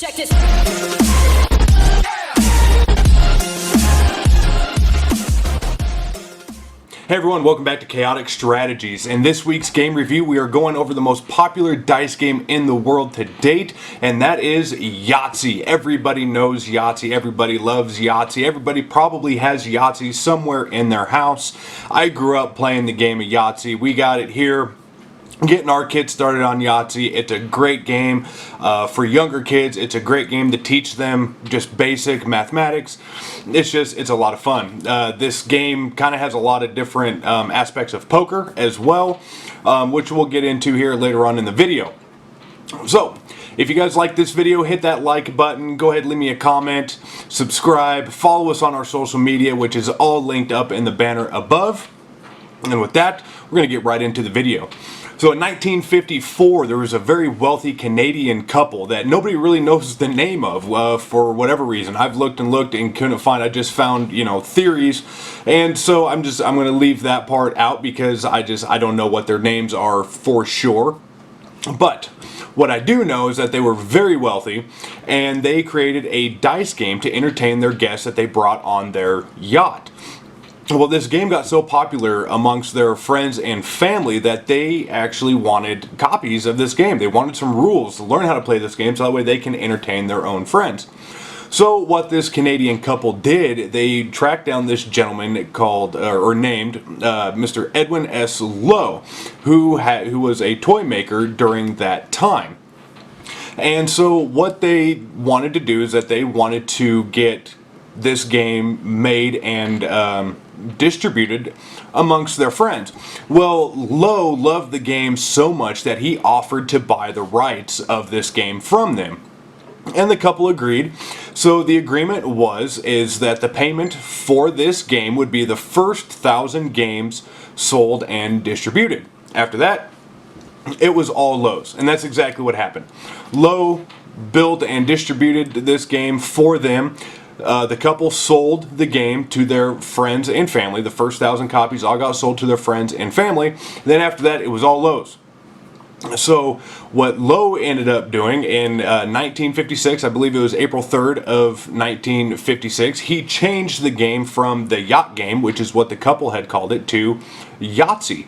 Check this. Hey everyone, welcome back to Chaotic Strategies. In this week's game review, we are going over the most popular dice game in the world to date, and that is Yahtzee. Everybody knows Yahtzee, everybody loves Yahtzee, everybody probably has Yahtzee somewhere in their house. I grew up playing the game of Yahtzee. We got it here. Getting our kids started on Yahtzee. It's a great game for younger kids. It's a great game to teach them just basic mathematics. It's a lot of fun. This game kind of has a lot of different aspects of poker as well, which we'll get into here later on in the video. So, if you guys like this video, hit that like button, go ahead and leave me a comment, subscribe, follow us on our social media, which is all linked up in the banner above. And with that, we're going to get right into the video. So in 1954, there was a very wealthy Canadian couple that nobody really knows the name of for whatever reason. I've looked and looked and couldn't find. I just found, theories, and so I'm going to leave that part out because I don't know what their names are for sure. But what I do know is that they were very wealthy, and they created a dice game to entertain their guests that they brought on their yacht. Well, this game got so popular amongst their friends and family that they actually wanted copies of this game. They wanted some rules to learn how to play this game so that way they can entertain their own friends. So what this Canadian couple did, they tracked down this gentleman called, or named, Mr. Edwin S. Lowe, who was a toy maker during that time. And so what they wanted to do is that they wanted to get this game made and distributed amongst their friends. Well, Lowe loved the game so much that he offered to buy the rights of this game from them. And the couple agreed. So the agreement is that the payment for this game would be the first 1,000 games sold and distributed. After that, it was all Lowe's. And that's exactly what happened. Lowe built and distributed this game for them. The couple sold the game to their friends and family. The first 1,000 copies all got sold to their friends and family. Then after that, it was all Lowe's. So what Lowe ended up doing in 1956, I believe it was April 3rd of 1956, he changed the game from the yacht game, which is what the couple had called it, to Yahtzee.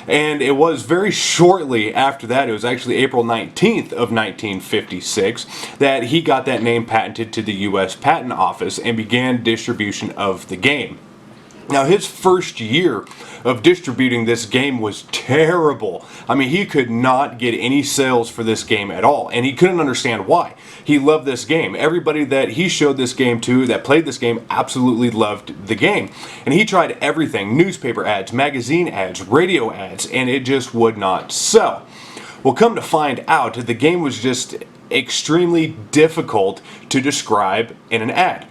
And it was very shortly after that, it was actually April 19th of 1956, that he got that name patented to the U.S. Patent Office and began distribution of the game. Now, his first year of distributing this game was terrible. I mean, he could not get any sales for this game at all, and he couldn't understand why. He loved this game. Everybody that he showed this game to, that played this game, absolutely loved the game. And he tried everything, newspaper ads, magazine ads, radio ads, and it just would not sell. Well, come to find out, the game was just extremely difficult to describe in an ad.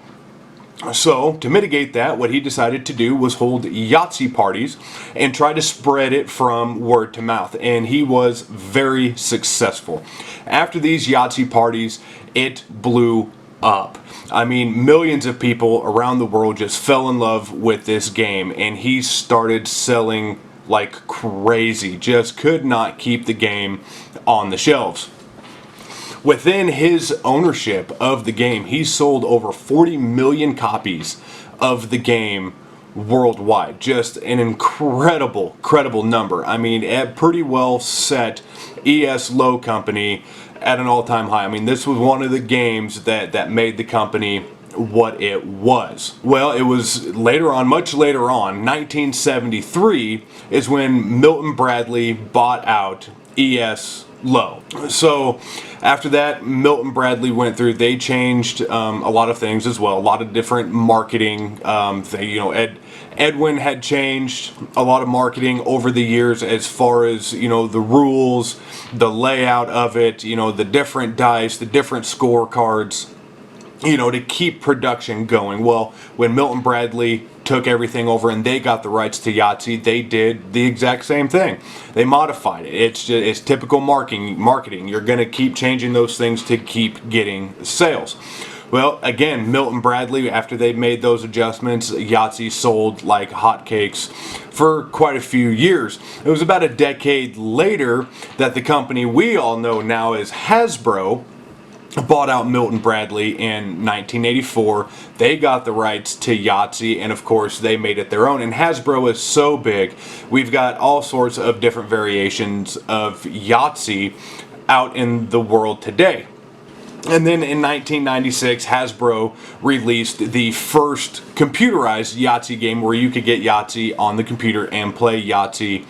So, to mitigate that, what he decided to do was hold Yahtzee parties and try to spread it from word to mouth. And he was very successful. After these Yahtzee parties, it blew up. I mean, millions of people around the world just fell in love with this game, and he started selling like crazy. Just could not keep the game on the shelves. Within his ownership of the game, he sold over 40 million copies of the game worldwide. Just an incredible number. I mean, it pretty well set E.S. Lowe Company at an all-time high. I mean, this was one of the games that made the company what it was. Well, it was later on, much later on, 1973, is when Milton Bradley bought out E.S. Lowe. So after that, Milton Bradley went through, they changed a lot of things as well, a lot of different marketing. Edwin had changed a lot of marketing over the years as far as, the rules, the layout of it, the different dice, the different scorecards, to keep production going. Well, when Milton Bradley took everything over and they got the rights to Yahtzee, they did the exact same thing. They modified it. It's typical marketing. You're going to keep changing those things to keep getting sales. Well, again, Milton Bradley, after they made those adjustments, Yahtzee sold like hotcakes for quite a few years. It was about a decade later that the company we all know now as Hasbro bought out Milton Bradley in 1984. They got the rights to Yahtzee, and of course they made it their own. And Hasbro is so big, we've got all sorts of different variations of Yahtzee out in the world today. And then in 1996, Hasbro released the first computerized Yahtzee game where you could get Yahtzee on the computer and play Yahtzee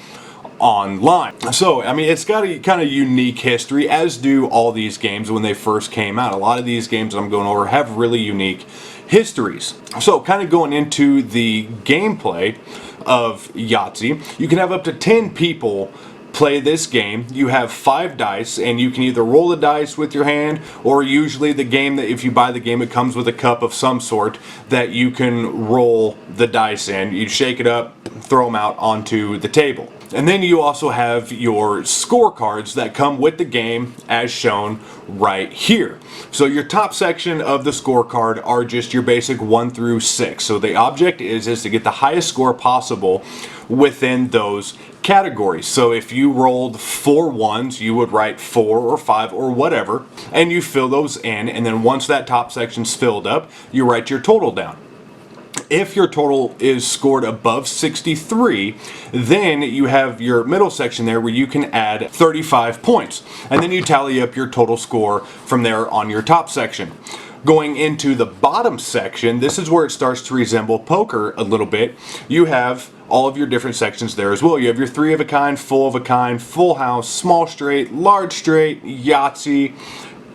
online. So, I mean, it's got a kind of unique history, as do all these games when they first came out. A lot of these games that I'm going over have really unique histories. So, kind of going into the gameplay of Yahtzee, you can have up to 10 people play this game. You have 5 dice, and you can either roll the dice with your hand, or usually the game, that if you buy the game, it comes with a cup of some sort that you can roll the dice in. You shake it up, throw them out onto the table. And then you also have your scorecards that come with the game, as shown right here. So your top section of the scorecard are just your basic 1 through 6. So the object is to get the highest score possible within those categories. So if you rolled 4 ones, you would write 4 or 5 or whatever, and you fill those in, and then once that top section's filled up, you write your total down. If your total is scored above 63, then you have your middle section there where you can add 35 points. And then you tally up your total score from there on your top section. Going into the bottom section, this is where it starts to resemble poker a little bit. You have all of your different sections there as well. You have your 3 of a kind, full house, small straight, large straight, Yahtzee,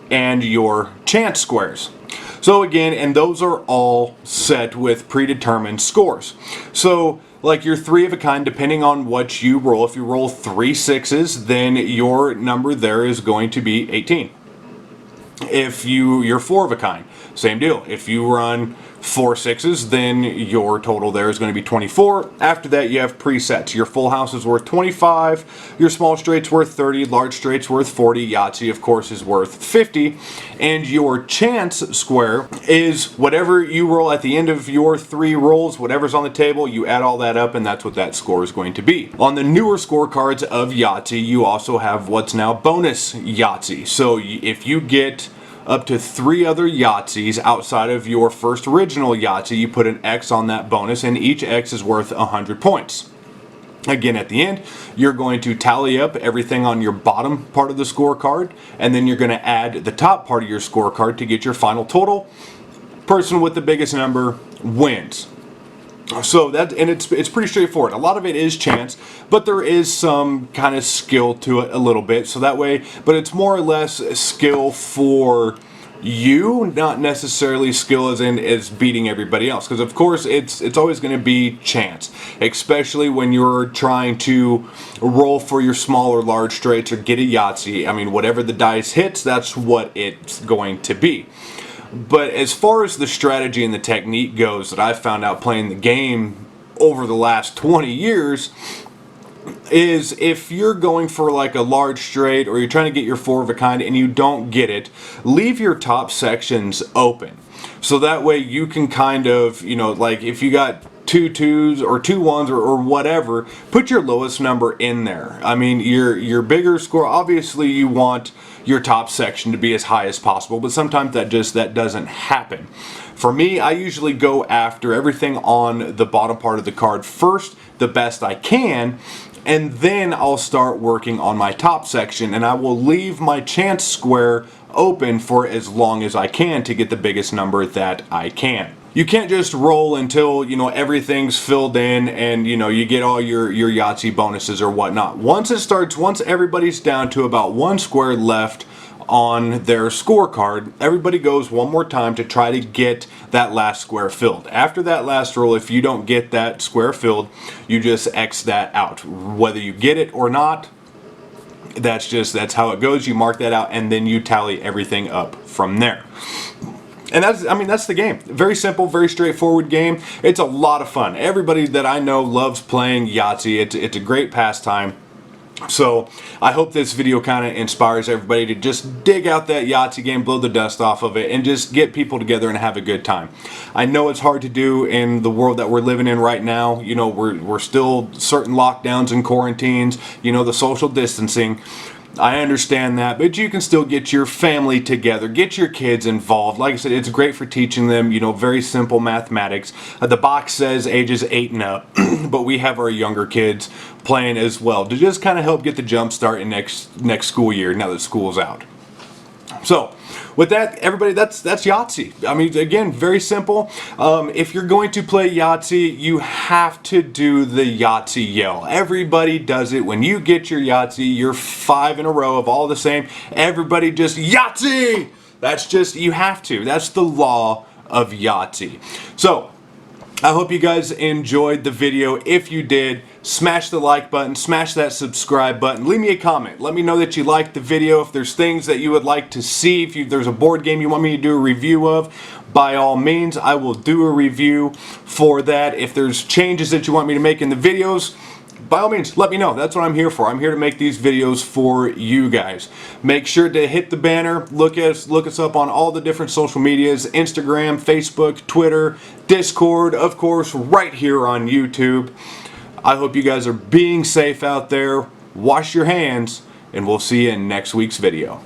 and your chance squares. So again, and those are all set with predetermined scores. So like your 3 of a kind, depending on what you roll, if you roll 3 6s, then your number there is going to be 18. If you're 4 of a kind, same deal. If you run 4 6s, then your total there is going to be 24. After that, you have presets. Your full house is worth 25, your small straight's worth 30, large straight's worth 40, Yahtzee, of course, is worth 50, and your chance square is whatever you roll at the end of your 3 rolls, whatever's on the table, you add all that up, and that's what that score is going to be. On the newer scorecards of Yahtzee, you also have what's now bonus Yahtzee. So if you get up to 3 other Yahtzees outside of your first original Yahtzee, you put an X on that bonus, and each X is worth 100 points. Again, at the end, you're going to tally up everything on your bottom part of the scorecard, and then you're going to add the top part of your scorecard to get your final total. Person with the biggest number wins. So that, and it's pretty straightforward. A lot of it is chance, but there is some kind of skill to it a little bit. So that way, but it's more or less skill for you, not necessarily skill as beating everybody else. Because of course it's always going to be chance, especially when you're trying to roll for your small or large straights or get a Yahtzee. I mean, whatever the dice hits, that's what it's going to be. But as far as the strategy and the technique goes that I've found out playing the game over the last 20 years, is if you're going for like a large straight or you're trying to get your 4 of a kind and you don't get it, leave your top sections open. So that way you can kind of, you know, like if you got 2 2s or 2 1s or whatever, put your lowest number in there. I mean, your bigger score, obviously you want your top section to be as high as possible, but sometimes that doesn't happen. For me, I usually go after everything on the bottom part of the card first, the best I can, and then I'll start working on my top section, and I will leave my chance square open for as long as I can to get the biggest number that I can. You can't just roll until, you know, everything's filled in and, you know, you get all your Yahtzee bonuses or whatnot. Once everybody's down to about 1 square left on their scorecard, everybody goes one more time to try to get that last square filled. After that last roll, if you don't get that square filled, you just X that out. Whether you get it or not, that's how it goes. You mark that out and then you tally everything up from there. And that's the game. Very simple, very straightforward game. It's a lot of fun. Everybody that I know loves playing Yahtzee. It's a great pastime. So I hope this video kind of inspires everybody to just dig out that Yahtzee game, blow the dust off of it, and just get people together and have a good time. I know it's hard to do in the world that we're living in right now. You know, we're still certain lockdowns and quarantines, you know, the social distancing. I understand that, but you can still get your family together, get your kids involved. Like I said, it's great for teaching them, very simple mathematics. The box says ages 8 and up, but we have our younger kids playing as well to just kind of help get the jump start in next school year now that school's out. So, with that, everybody, that's Yahtzee. I mean, again, very simple. If you're going to play Yahtzee, you have to do the Yahtzee yell. Everybody does it. When you get your Yahtzee, you're 5 in a row of all the same. Everybody just Yahtzee! That's just, you have to. That's the law of Yahtzee. So, I hope you guys enjoyed the video. If you did, smash the like button, smash that subscribe button, leave me a comment. Let me know that you liked the video. If there's things that you would like to see, if there's a board game you want me to do a review of, by all means, I will do a review for that. If there's changes that you want me to make in the videos, by all means, let me know. That's what I'm here for. I'm here to make these videos for you guys. Make sure to hit the banner. Look us up on all the different social medias, Instagram, Facebook, Twitter, Discord, of course, right here on YouTube. I hope you guys are being safe out there. Wash your hands, and we'll see you in next week's video.